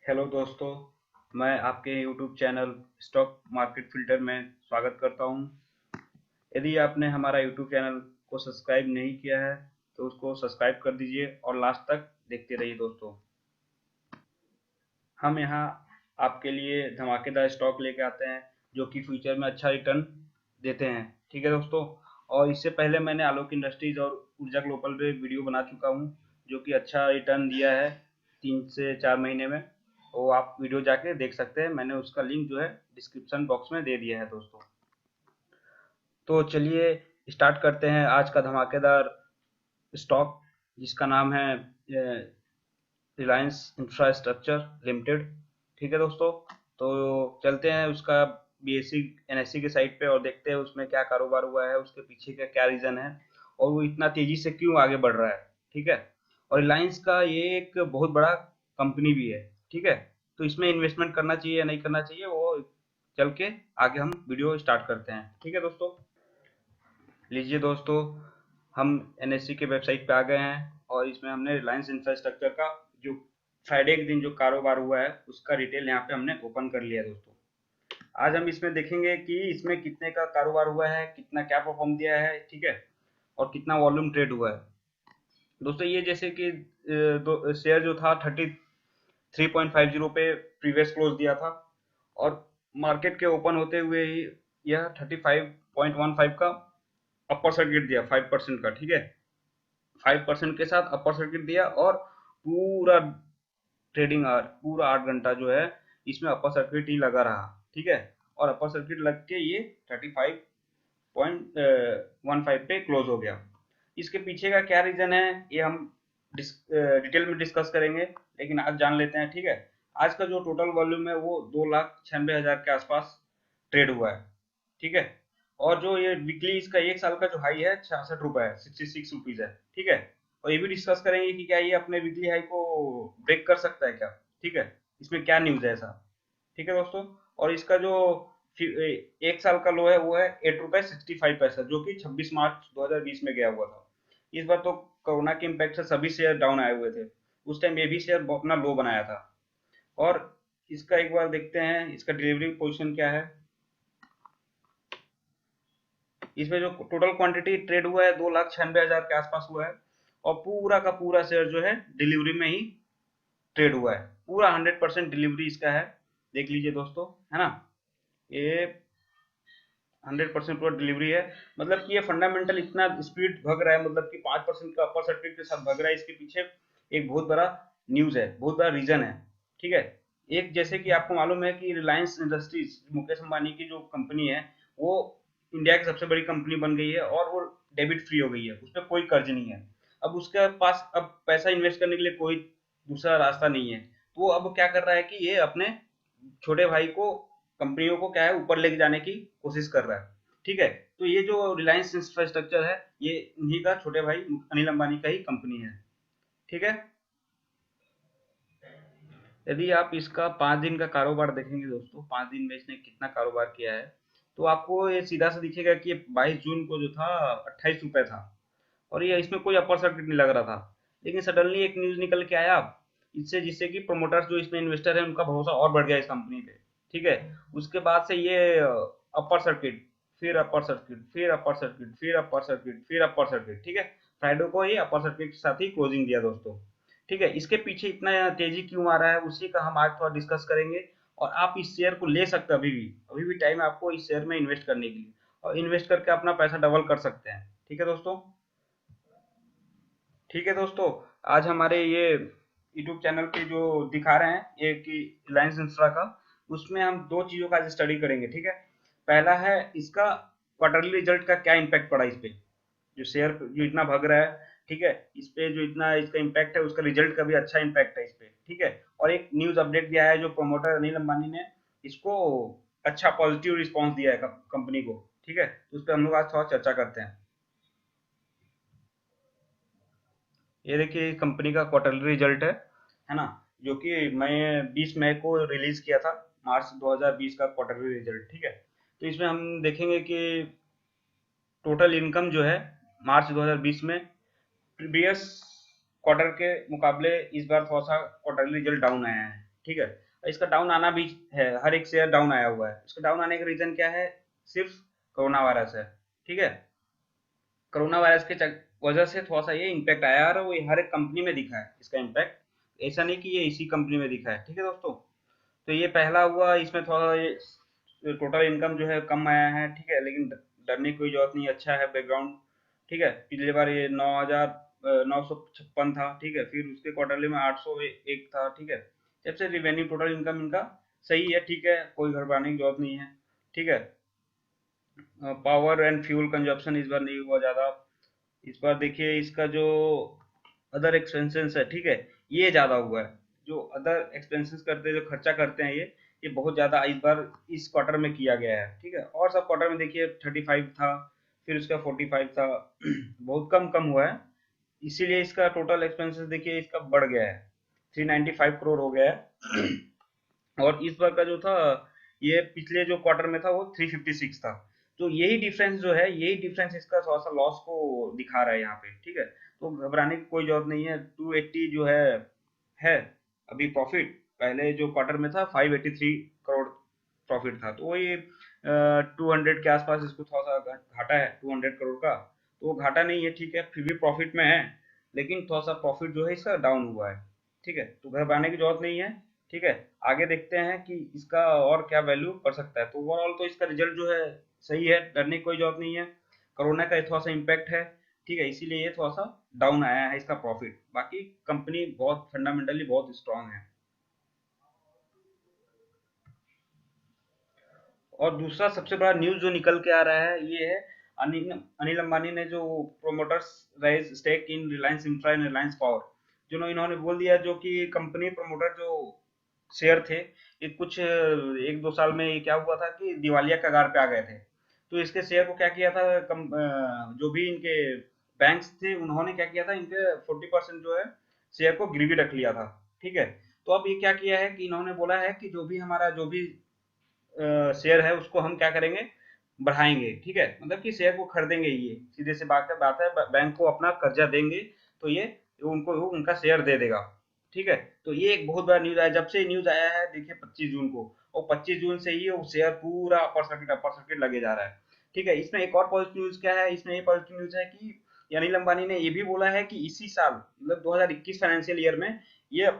Hello दोस्तों, मैं आपके YouTube channel stock market filter में स्वागत करता हूं। यदि आपने हमारा यूट्यूब चैनल को सब्सक्राइब नहीं किया है तो उसको सब्सक्राइब कर दीजिए और लास्ट तक देखते रहिए दोस्तों। हम यहाँ आपके लिए धमाकेदार स्टॉक लेके आते हैं जो कि फ्यूचर में अच्छा रिटर्न देते हैं। ठीक है दोस्तों। और इससे पहले मैंने आलोक इंडस्ट्रीज और ऊर्जा ग्लोबल पे वीडियो बना चुका हूँ जो कि अच्छा रिटर्न दिया है 3 से 4 महीने में। वो आप वीडियो जाके देख सकते हैं, मैंने उसका लिंक जो है डिस्क्रिप्शन बॉक्स में दे दिया है दोस्तों। तो चलिए स्टार्ट करते हैं आज का धमाकेदार स्टॉक जिसका नाम है रिलायंस इंफ्रास्ट्रक्चर लिमिटेड। ठीक है दोस्तों। तो चलते हैं उसका बीएससी एनएससी के साइट पे और देखते हैं उसमें क्या कारोबार हुआ है, उसके पीछे का क्या रीजन है और वो इतना तेजी से क्यों आगे बढ़ रहा है। ठीक है। और रिलायंस का ये एक बहुत बड़ा कंपनी भी है। ठीक है। तो इसमें इन्वेस्टमेंट करना चाहिए या नहीं करना चाहिए वो चल के आगे हम वीडियो स्टार्ट करते हैं। ठीक है दोस्तों। लीजिए दोस्तों, हम एनएससी के वेबसाइट पे आ गए हैं और इसमें हमने रिलायंस इंफ्रास्ट्रक्चर का जो फ्राइडे के दिन जो कारोबार हुआ है उसका डिटेल यहाँ पे हमने ओपन कर लिया है दोस्तों। आज हम इसमें देखेंगे कि इसमें कितने का कारोबार हुआ है, कितना क्या परफॉर्म दिया है। ठीक है। और कितना वॉल्यूम ट्रेड हुआ है दोस्तों। ये जैसे कि दो शेयर जो था 33.50 पे प्रीवियस क्लोज दिया था और मार्केट के ओपन होते हुए ही यह 35.15 का अपर सर्किट दिया 5% का। ठीक है। 5% के साथ अपर सर्किट दिया और पूरा ट्रेडिंग आवर पूरा 8 घंटा जो है इसमें अपर सर्किट ही लगा रहा। ठीक है। और अपर सर्किट लग के ये 35.15 पे क्लोज हो गया। इसके पीछे का क्या रीजन है ये हम डिटेल में डिस्कस करेंगे, लेकिन आज जान लेते हैं। ठीक है। आज का जो टोटल वॉल्यूम है वो 2,96,000 के आसपास ट्रेड हुआ है। ठीक है। और जो ये वीकली इसका 1 साल का जो हाई है 66 रुपए है, 66 रुपीज है। ठीक है। और ये भी डिस्कस करेंगे कि क्या ये अपने वीकली हाई को ब्रेक कर सकता है क्या। ठीक है। इसमें क्या न्यूज है ऐसा। ठीक है दोस्तों। और इसका जो 1 साल का लो है वो है 8 रुपए 65 पैसा, जो कि 26 मार्च 2020 में गया हुआ था। इस बार तो कोरोना के इम्पैक्ट से सभी शेयर डाउन आए हुए थे। उस टाइम ये भी शेयर अपना लो बनाया था। और इसका एक बार देखते हैं इसका डिलीवरी पोजीशन क्या है। इसमें जो टोटल क्वांटिटी ट्रेड हुआ है 2,96,000 के आसपास हुआ है और पूरा का पूरा शेयर जो है डिलीवरी में ही ट्रेड हुआ है। पूरा 100% डिलीवरी इसका है। देख लीजिए दोस्तों, है ना। ये 100% पूरा डिलीवरी है। मतलब कि ये फंडामेंटल इतना स्पीड भग रहा है, मतलब कि 5% का अपर सर्किट के साथ भग रहा है। इसके पीछे एक बहुत बड़ा न्यूज है, बहुत बड़ा रीजन है। ठीक है। एक जैसे कि आपको मालूम है कि रिलायंस इंडस्ट्रीज मुकेश अंबानी की जो कंपनी है वो इंडिया की सबसे बड़ी कंपनी बन गई है और वो डेबिट फ्री हो गई है, उस पर कोई कर्ज नहीं है। अब उसके पास अब पैसा इन्वेस्ट करने के लिए कोई दूसरा रास्ता नहीं है, तो वो अब क्या कर रहा है कि ये अपने छोटे भाई को कंपनियों को क्या है ऊपर लेके जाने की कोशिश कर रहा है। ठीक है। तो ये जो रिलायंस इंफ्रास्ट्रक्चर है ये उन्हीं का छोटे भाई अनिल अंबानी का ही कंपनी है। ठीक है। यदि आप इसका 5 दिन का कारोबार देखेंगे दोस्तों, 5 दिन में इसने कितना कारोबार किया है तो आपको ये सीधा सा दिखेगा कि 22 जून को जो था 28 रुपए था और ये इसमें कोई अपर सर्किट नहीं लग रहा था। लेकिन सडनली एक न्यूज निकल के आया इससे, जिससे कि प्रोमोटर्स जो इसमें इन्वेस्टर है उनका भरोसा और बढ़ गया इस कंपनी पे। ठीक है। उसके बाद से ये अपर सर्किट, फिर अपर सर्किट, फिर अपर सर्किट, फिर अपर सर्किट, फिर अपर सर्किट। ठीक है। फ्राइडे को ये अपर सर्किट के साथ ही क्लोजिंग दिया दोस्तों। ठीक है। इसके पीछे इतना तेजी क्यों आ रहा है उसी का हम आज थोड़ा डिस्कस करेंगे। और आप इस शेयर को ले सकते हैं, अभी भी टाइम है आपको इस शेयर में इन्वेस्ट करने के लिए और इन्वेस्ट करके अपना पैसा डबल कर सकते हैं। ठीक है दोस्तों। ठीक है दोस्तों। आज हमारे ये यूट्यूब चैनल पे जो दिखा रहे हैं एक रिलायंस इंफ्रा का, उसमें हम दो चीजों का आज स्टडी करेंगे। ठीक है। पहला है इसका क्वार्टरली रिजल्ट का क्या इम्पैक्ट पड़ा इस पे, जो शेयर जो इतना भग रहा है। ठीक है। इस पे जो इतना इसका इम्पैक्ट है उसका रिजल्ट का भी अच्छा इम्पैक्ट है इस पे। ठीक है। और एक न्यूज अपडेट दिया है जो प्रोमोटर अनिल अंबानी ने इसको अच्छा पॉजिटिव रिस्पॉन्स दिया है कंपनी को। ठीक है। तो उस पर हम लोग आज थोड़ा चर्चा करते हैं। ये देखिए कंपनी का क्वार्टरली रिजल्ट है ना, जो कि मैं 20 मई को रिलीज किया था, मार्च 2020 का क्वार्टरली रिजल्ट। ठीक है। तो इसमें हम देखेंगे कि टोटल इनकम जो है मार्च 2020 में प्रीवियस क्वार्टर के मुकाबले इस बार थोड़ा सा क्वार्टरली रिजल्ट डाउन आया है। ठीक है। इसका डाउन आना भी है, हर एक शेयर डाउन आया हुआ है। इसका डाउन आने का रीजन क्या है? सिर्फ कोरोना वायरस है, ठीक है। कोरोना वायरस के वजह से थोड़ा सा ये इम्पैक्ट आया और वो हर एक कंपनी में दिखा है इसका इम्पैक्ट। ऐसा नहीं कि ये इसी कंपनी में दिखा है, ठीक है दोस्तों। तो ये पहला हुआ, इसमें थोड़ा ये टोटल इनकम जो है कम आया है, ठीक है। लेकिन डरने की कोई जरूरत नहीं, अच्छा है बैकग्राउंड, ठीक है। पिछली बार ये 9,956 था, ठीक है। फिर उसके क्वार्टरली में 801 था, ठीक है। जब से रिवेन्यू टोटल इनकम इनका सही है, ठीक है, कोई घबराने की जरूरत नहीं है, ठीक है। पावर एंड फ्यूल कंजप्शन इस बार नहीं हुआ ज़्यादा। इस बार देखिए इसका जो अदर एक्सपेंसेस है, ठीक है, ये ज़्यादा हुआ है। जो अदर एक्सपेंसेस करते हैं, जो खर्चा करते हैं, ये बहुत ज़्यादा इस बार इस क्वार्टर में किया गया है, ठीक है। और सब क्वार्टर में देखिए 35 था, फिर उसका 45 था, बहुत कम कम हुआ है। इसीलिए इसका टोटल एक्सपेंसेस देखिए इसका बढ़ गया है, 395 करोड़ हो गया है। और इस बार का जो था, ये पिछले जो क्वार्टर में था वो 356 था। तो यही डिफरेंस जो है, यही डिफरेंस इसका थोड़ा सा लॉस को दिखा रहा है यहाँ पे, ठीक है। तो घबराने की कोई जरूरत नहीं है। 280 जो है अभी प्रॉफिट, पहले जो क्वार्टर में था 583 करोड़ प्रॉफिट था। तो वही 200 के आसपास इसको थोड़ा सा घाटा है, 200 करोड़ का। तो वो घाटा नहीं है, ठीक है, फिर भी प्रॉफिट में है। लेकिन थोड़ा सा प्रॉफिट जो है इसका डाउन हुआ है, ठीक है। तो घबराने की जरूरत नहीं है, ठीक है। आगे देखते हैं कि इसका और क्या वैल्यू कर सकता है। तो ओवरऑल तो इसका रिजल्ट जो है सही है, डरने की कोई जरूरत नहीं है। कोरोना का थोड़ा सा इम्पैक्ट है, ठीक है, इसीलिए ये थोड़ा सा डाउन आया है इसका प्रॉफिट। बाकी कंपनी बहुत फंडामेंटली बहुत स्ट्रांग है। और दूसरा सबसे बड़ा न्यूज़ जो निकल के आ रहा है, ये है अनिल अनिल अंबानी ने जो promoters raise stake in Reliance Infra and Reliance Power, जो इन्होंने बोल दिया, जो कि कंपनी प्रमोटर जो शेयर थे, ये कुछ 1-2 साल में ये क्या हुआ था कि दिवालिया कगार पे आ गए थे। तो इसके शेयर को क्या किया था, जो भी इनके बैंक्स थे, उन्होंने क्या किया था, इनके 40% जो है शेयर को गिरवी रख लिया था, ठीक है। तो अब ये क्या किया है कि इन्होंने बोला है कि जो भी हमारा जो भी शेयर है उसको हम क्या करेंगे, बढ़ाएंगे, ठीक है। मतलब कि शेयर को खरीदेंगे, ये सीधे से बात है, बैंक को अपना कर्जा देंगे, तो ये उनको उनका शेयर दे देगा, ठीक है। तो ये एक बहुत बड़ा न्यूज आया, जब से न्यूज आया है देखिए 25 जून को, और 25 जून से ही वो शेयर पूरा अपर सर्किट लगे जा रहा है, ठीक है। इसमें एक और पॉजिटिव न्यूज क्या है, इसमें ये पॉजिटिव न्यूज है कि अनिल अंबानी ने ये भी बोला है कि इसी साल मतलब 2021 फाइनेंशियल ईयर में ये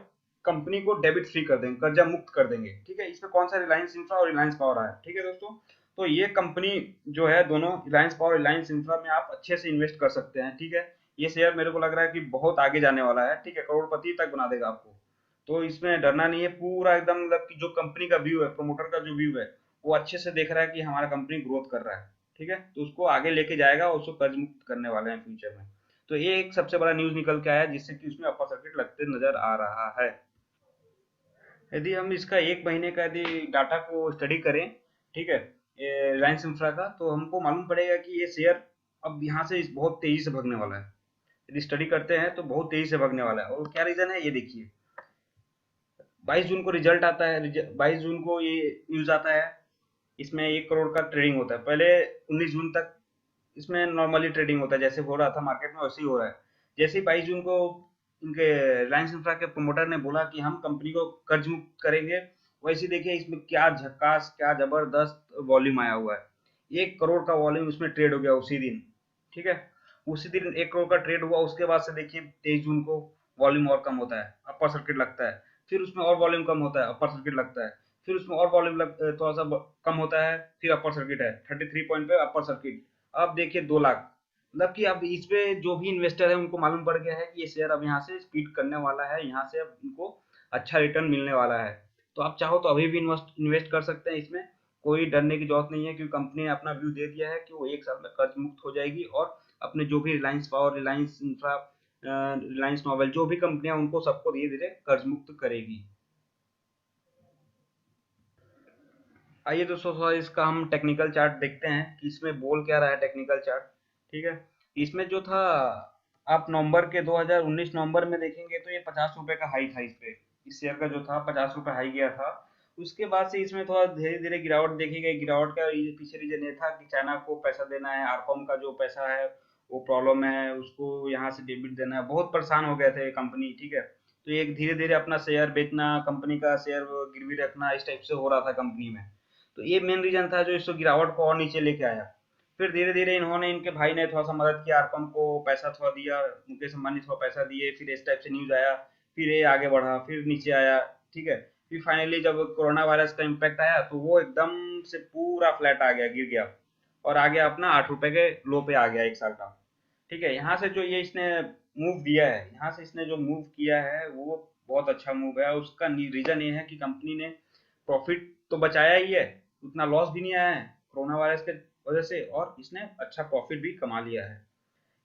कंपनी को डेबिट फ्री कर देंगे, कर्जा मुक्त कर देंगे, ठीक है। इसमें कौन सा, रिलायंस इंफ्रा और रिलायंस पावर आया, ठीक है दोस्तों। तो ये कंपनी जो है दोनों, रिलायंस पावर रिलायंस इंफ्रा में आप अच्छे से इन्वेस्ट कर सकते हैं, ठीक है। ये शेयर मेरे को लग रहा है कि बहुत आगे जाने वाला है, ठीक है, करोड़पति तक बना देगा आपको। तो इसमें डरना नहीं है, पूरा एकदम मतलब कि जो कंपनी का व्यू है, प्रमोटर का जो व्यू है, वो अच्छे से देख रहा है कि हमारा कंपनी ग्रोथ कर रहा है, ठीक है। तो उसको आगे लेके जाएगा और उसको कर्ज मुक्त करने वाले हैं फ्यूचर में। तो ये एक सबसे बड़ा न्यूज निकल के आया जिससे कि उसमें अपर सर्किट लगते नजर आ रहा है। यदि हम इसका 1 महीने का यदि डाटा को स्टडी करें, ठीक है, रिलायंस इंफ्रा का, तो हमको मालूम पड़ेगा कि ये शेयर अब यहाँ से बहुत तेजी से भागने वाला है। यदि स्टडी करते हैं तो बहुत तेजी से भागने वाला है। और क्या रीजन है, ये देखिए 22 जून को रिजल्ट आता है, 22 जून को ये न्यूज आता है। इसमें 1 करोड़ का ट्रेडिंग होता है। पहले 19 जून तक इसमें नॉर्मली ट्रेडिंग होता है, जैसे हो रहा था मार्केट में वैसे ही हो रहा है। जैसे ही 22 जून को इनके रिलायंस इंफ्रा के प्रोमोटर ने बोला कि हम कंपनी को कर्ज मुक्त करेंगे, वैसे ही देखिए इसमें क्या झक्कास, क्या जबरदस्त वॉल्यूम आया हुआ है। 1 करोड़ का वॉल्यूम इसमें ट्रेड हो गया उसी दिन, ठीक है। उसी दिन 1 करोड़ का ट्रेड हुआ। उसके बाद से देखिए 23 जून को वॉल्यूम और कम होता है, अपर सर्किट लगता है। फिर उसमें और वॉल्यूम कम होता है, अपर सर्किट लगता है। फिर उसमें और वॉल्यूम थोड़ा सा कम होता है, फिर अपर सर्किट है 33 पॉइंट पे अपर सर्किट। अब देखिए 2 लाख, मतलब कि अब इस पे जो भी इन्वेस्टर है उनको मालूम पड़ गया है कि ये शेयर अब यहाँ से स्पीड करने वाला है, यहाँ से अब उनको अच्छा रिटर्न मिलने वाला है। तो आप चाहो तो अभी भी इन्वेस्ट इन्वेस्ट कर सकते हैं इसमें, कोई डरने की जरूरत नहीं है, क्योंकि कंपनी ने अपना व्यू दे दिया है कि वो 1 साल में कर्ज मुक्त हो जाएगी और अपने जो भी Reliance power, Reliance infra, Reliance novel, जो भी कंपनियां, उनको सबको धीरे धीरे कर्ज मुक्त करेगी। आइए दोस्तों थोड़ा इसका हम टेक्निकल चार्ट देखते हैं कि इसमें बोल क्या रहा है टेक्निकल चार्ट, ठीक है। इसमें जो था, आप नवंबर के 2019 नवंबर में देखेंगे तो ये 50 रुपए का हाई था। इस पे इस शेयर का जो था 50 रुपए हाई गया था। उसके बाद से इसमें थोड़ा धीरे धीरे गिरावट देखी गई। गिरावट का पीछे रीजन ये था कि चाइना को पैसा देना है, आरकॉम का जो पैसा है वो प्रॉब्लम है, उसको यहाँ से डेबिट देना है, बहुत परेशान हो गए थे कंपनी, ठीक है। तो ये धीरे धीरे अपना शेयर बेचना, कंपनी का शेयर गिरवी रखना, इस टाइप से हो रहा था कंपनी में। तो ये मेन रीजन था जो इसको गिरावट को और नीचे लेके आया। फिर धीरे धीरे इन्होंने, इनके भाई ने थोड़ा सा मदद किया, आरपम को पैसा थोड़ा दिया, मुकेश अंबानी थोड़ा पैसा दिए, फिर इस टाइप से न्यूज आया, फिर ये आगे बढ़ा, फिर नीचे आया। ठीक है। फिर फाइनली जब कोरोना वायरस का इम्पैक्ट आया तो वो एकदम से पूरा फ्लैट आ गया, गिर गया, और आ गया अपना 8 रुपए के लो पे आ गया 1 साल का। ठीक है। यहाँ से जो ये इसने मूव दिया है, यहाँ से इसने जो मूव किया है वो बहुत अच्छा मूव है। उसका रीजन ये है कि कंपनी ने प्रॉफिट तो बचाया ही है, उतना लॉस भी नहीं आया है कोरोना वायरस के वजह से, और इसने अच्छा प्रॉफिट भी कमा लिया है।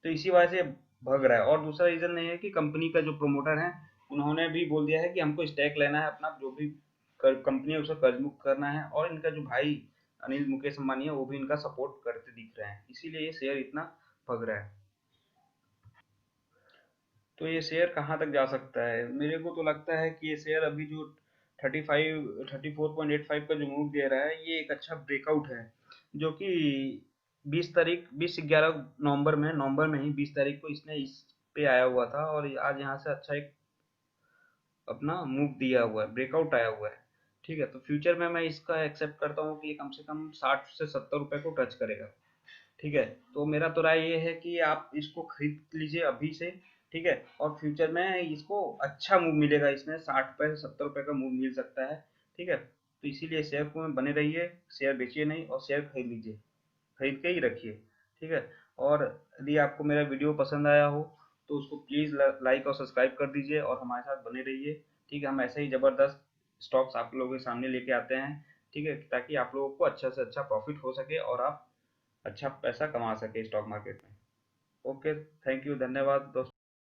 तो इसी वजह से भग रहा है। और दूसरा रीजन ये है कि कंपनी का जो प्रमोटर है उन्होंने भी बोल दिया है कि हमको स्टैक लेना है, अपना जो भी कंपनी है उसको कर्ज मुक्त करना है, और इनका जो भाई अनिल मुकेश अंबानी है वो भी इनका सपोर्ट करते दिख रहे हैं, इसीलिए ये शेयर इतना भग रहा है। तो ये शेयर कहाँ तक जा सकता है? मेरे को तो लगता है कि ये शेयर अभी जो 34.85 का जो मूव दे रहा है, ये एक अच्छा ब्रेकआउट है, जो कि 20 तारीख 20 11 नवंबर में ही 20 तारीख को इसने इस पे आया हुआ था, और आज यहाँ से अच्छा एक अपना मूव दिया हुआ है, ब्रेकआउट आया हुआ है। ठीक है। तो फ्यूचर में मैं इसका एक्सेप्ट करता हूँ कि ये कम से कम 60 से 70 रुपए को टच करेगा। ठीक है। तो मेरा तो राय ये है कि आप इसको खरीद लीजिए अभी से। ठीक है। और फ्यूचर में इसको अच्छा मूव मिलेगा, इसमें 60 रुपए से 70 रुपए का मूव मिल सकता है। ठीक है। तो इसीलिए शेयर को में बने रहिए, शेयर बेचिए नहीं, और शेयर खरीद लीजिए, खरीद के ही रखिए। ठीक है। और यदि आपको मेरा वीडियो पसंद आया हो तो उसको प्लीज़ लाइक और सब्सक्राइब कर दीजिए, और हमारे साथ बने रहिए। ठीक है। हम ऐसे ही ज़बरदस्त स्टॉक्स आप लोगों के सामने लेके आते हैं। ठीक है। ताकि आप लोगों को अच्छा से अच्छा प्रॉफिट हो सके और आप अच्छा पैसा कमा सके स्टॉक मार्केट में। ओके। Thank you. धन्यवाद दोस्तों।